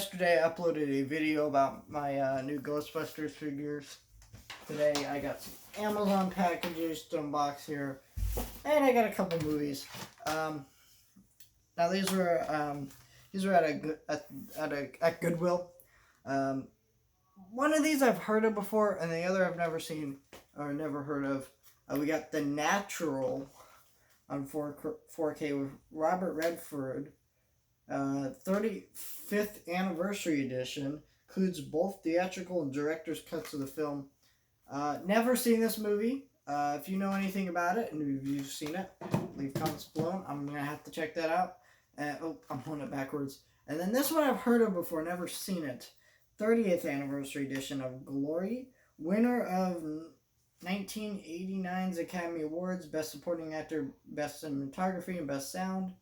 yesterday I uploaded a video about my new Ghostbusters figures. Today I got some Amazon packages to unbox here, and I got a couple movies. Now these were at Goodwill. One of these I've heard of before, and the other I've never seen or never heard of. We got The Natural on 4K with Robert Redford. 35th Anniversary Edition includes both theatrical and director's cuts of the film. Never seen this movie. If you know anything about it and if you've seen it, leave comments below. I'm going to have to check that out. I'm pulling it backwards. And then this one I've heard of before, never seen it. 30th Anniversary Edition of Glory, winner of 1989's Academy Awards, Best Supporting Actor, Best Cinematography, and Best Sound.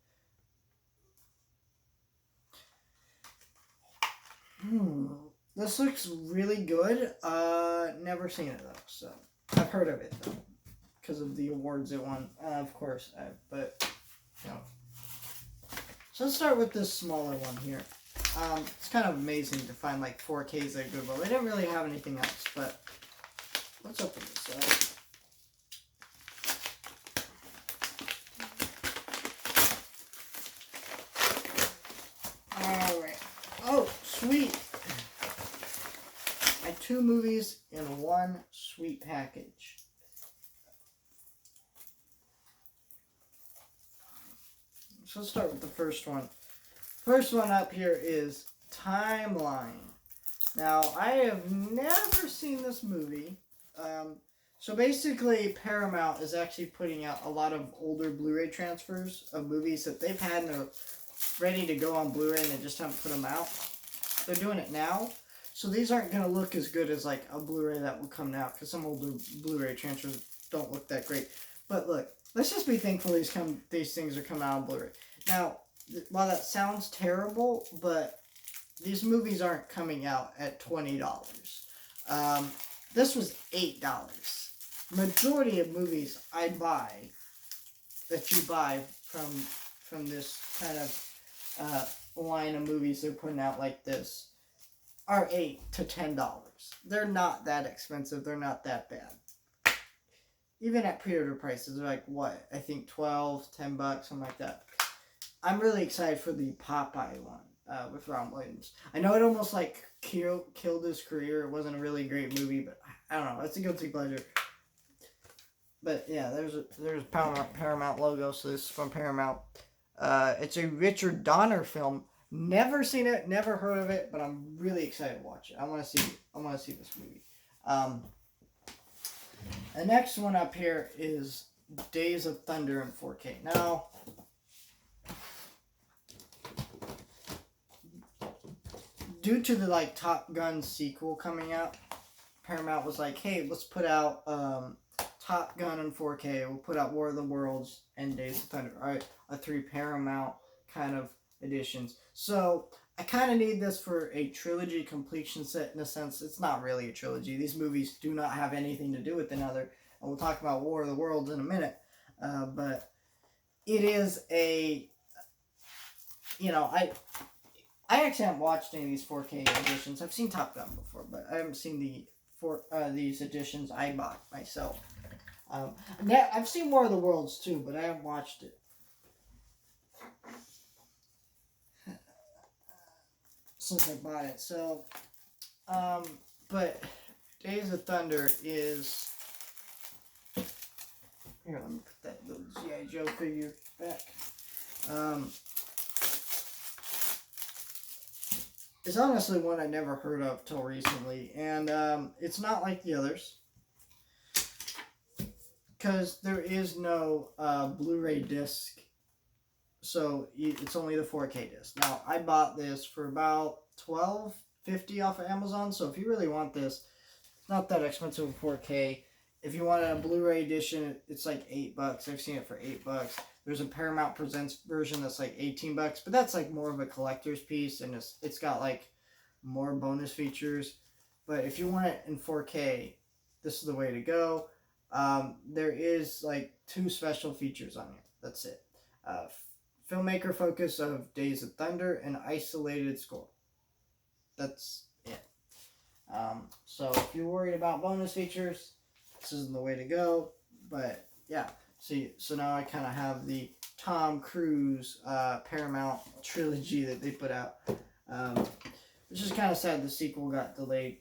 This looks really good. Never seen it though, so I've heard of it though, because of the awards it won. Of course, but you know. So let's start with this smaller one here. It's kind of amazing to find like 4Ks at Goodwill. They didn't really have anything else, but let's open this up. Alright. Oh, sweet. My 2 movies in one sweet package. So let's start with the first one. First one up here is Timeline. Now, I have never seen this movie. So basically, Paramount is actually putting out a lot of older Blu-ray transfers of movies that they've had and they're ready to go on Blu-ray and they just haven't put them out. They're doing it now. So these aren't going to look as good as like a Blu-ray that will come out because some older Blu-ray transfers don't look that great. But look, let's just be thankful these things are coming out on Blu-ray. Now, while that sounds terrible, but these movies aren't coming out at $20. This was $8. Majority of movies I buy, that you buy from this kind of line of movies they're putting out like this, are $8 to $10. They're not that expensive. They're not that bad. Even at pre-order prices, they're like, what? I think $12, $10, something like that. I'm really excited for the Popeye one with Ron Williams. I know it almost like killed his career. It wasn't a really great movie, but I don't know. It's a guilty pleasure. But yeah, there's a Paramount logo, so this is from Paramount. It's a Richard Donner film. Never seen it, never heard of it, but I'm really excited to watch it. I want to see this movie. The next one up here is Days of Thunder in 4K. Now, due to the like Top Gun sequel coming out, Paramount was like, hey, let's put out Top Gun in 4K. We'll put out War of the Worlds and Days of Thunder. Alright, 3 Paramount kind of editions. So I kind of need this for a trilogy completion set in a sense. It's not really a trilogy. These movies do not have anything to do with another. And we'll talk about War of the Worlds in a minute. But it is a, you know, I actually haven't watched any of these 4K editions. I've seen Top Gun before, but I haven't seen these editions I bought myself. I've seen War of the Worlds too, but I haven't watched it. Since I bought it. So, but Days of Thunder is, here, let me put that little G.I. Joe figure back. It's honestly one I never heard of till recently, and it's not like the others, because there is no Blu-ray disc. So it's only the 4K disc. Now, I bought this for about $12.50 off of Amazon. So if you really want this, it's not that expensive for 4K. If you want a Blu-ray edition, it's like $8. I've seen it for $8. There's a Paramount Presents version that's like $18, but that's like more of a collector's piece, and it's got like more bonus features. But if you want it in 4K, this is the way to go. There is like 2 special features on here. That's it. Filmmaker focus of Days of Thunder and isolated score. that's it. So if you're worried about bonus features, this isn't the way to go. But yeah, see, so now I kind of have the Tom Cruise Paramount trilogy that they put out, which is kind of sad the sequel got delayed,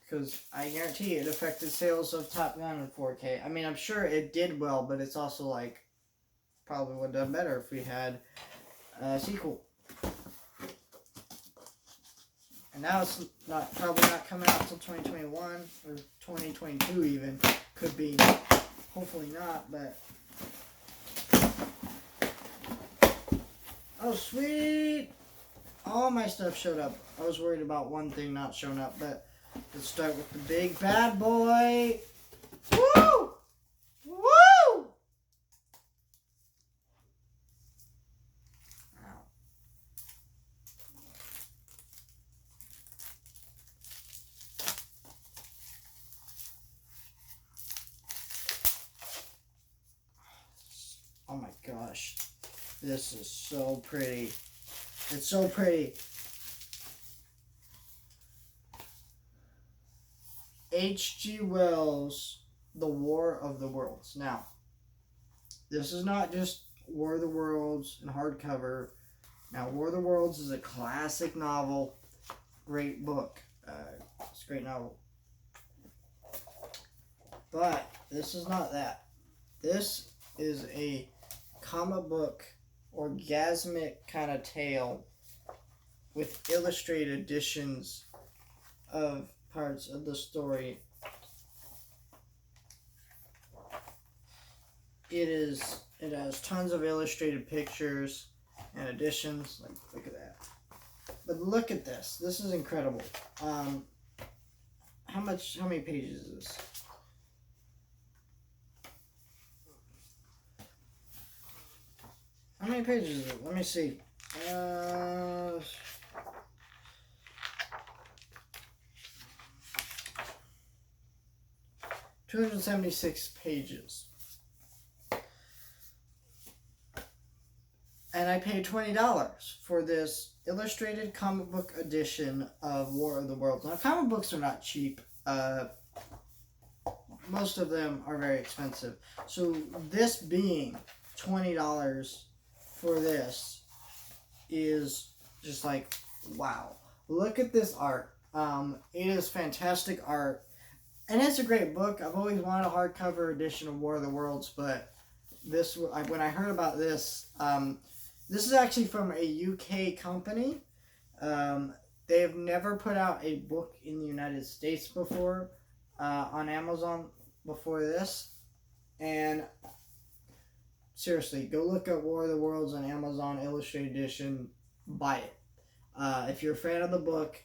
because I guarantee it affected sales of Top Gun in 4K. I mean, I'm sure it did well, but it's also like probably would have done better if we had a sequel. And now it's probably not coming out until 2021 or 2022 even. Could be. Hopefully not, but... Oh, sweet! All my stuff showed up. I was worried about one thing not showing up, but let's start with the big bad boy. Woo! Woo! Oh my gosh. This is so pretty. It's so pretty. H.G. Wells' The War of the Worlds. Now, this is not just War of the Worlds in hardcover. Now, War of the Worlds is a classic novel. Great book. It's a great novel. But this is not that. This is a comic book, orgasmic kind of tale with illustrated editions of parts of the story. It has tons of illustrated pictures and editions. Like, look at that. But look at this. This is incredible. How many pages is this? How many pages is it? Let me see. 276 pages. And I paid $20 for this illustrated comic book edition of War of the Worlds. Now, comic books are not cheap. Most of them are very expensive. So this being $20 for this is just like, wow. Look at this art. It is fantastic art. And it's a great book. I've always wanted a hardcover edition of War of the Worlds, but this, when I heard about this, this is actually from a UK company. They have never put out a book in the United States before, on Amazon before this. And seriously, go look up War of the Worlds on Amazon Illustrated Edition. Buy it. If you're a fan of the book,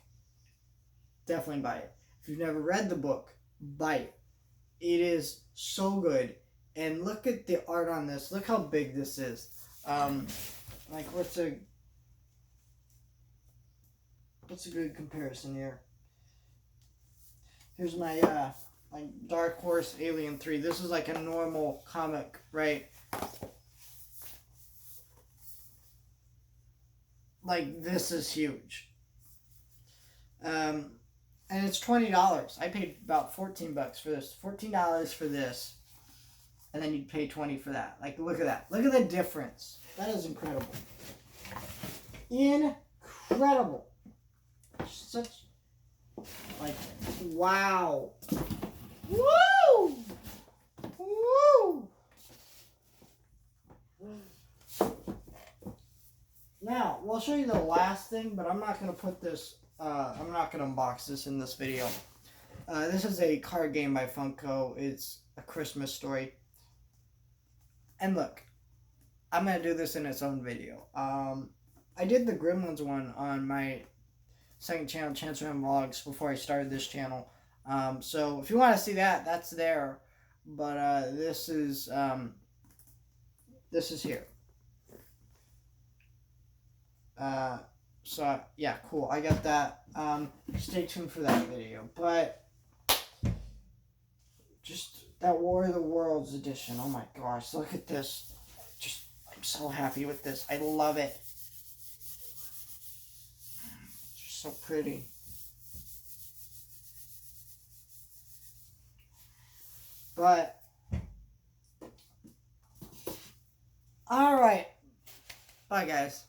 definitely buy it. If you've never read the book, buy it. It is so good. And look at the art on this. Look how big this is. Like, what's a good comparison here? Here's my like Dark Horse Alien 3. This is like a normal comic, right? Like, this is huge. And it's $20. I paid about $14 for this. $14 for this. And then you'd pay $20 for that. Like, look at that. Look at the difference. That is incredible. Incredible. Such, like, wow. Woo! Woo! Now, we'll show you the last thing, but I'm not going to put this, I'm not going to unbox this in this video. This is a card game by Funko. It's A Christmas Story. And look, I'm going to do this in its own video. I did the Gremlins one on my second channel, Chancery Vlogs, before I started this channel. So if you want to see that, that's there. But this is here. So yeah, cool. I got that. Stay tuned for that video. But just that War of the Worlds edition. Oh my gosh, look at this. I'm so happy with this. I love it. So pretty. But, alright. Bye, guys.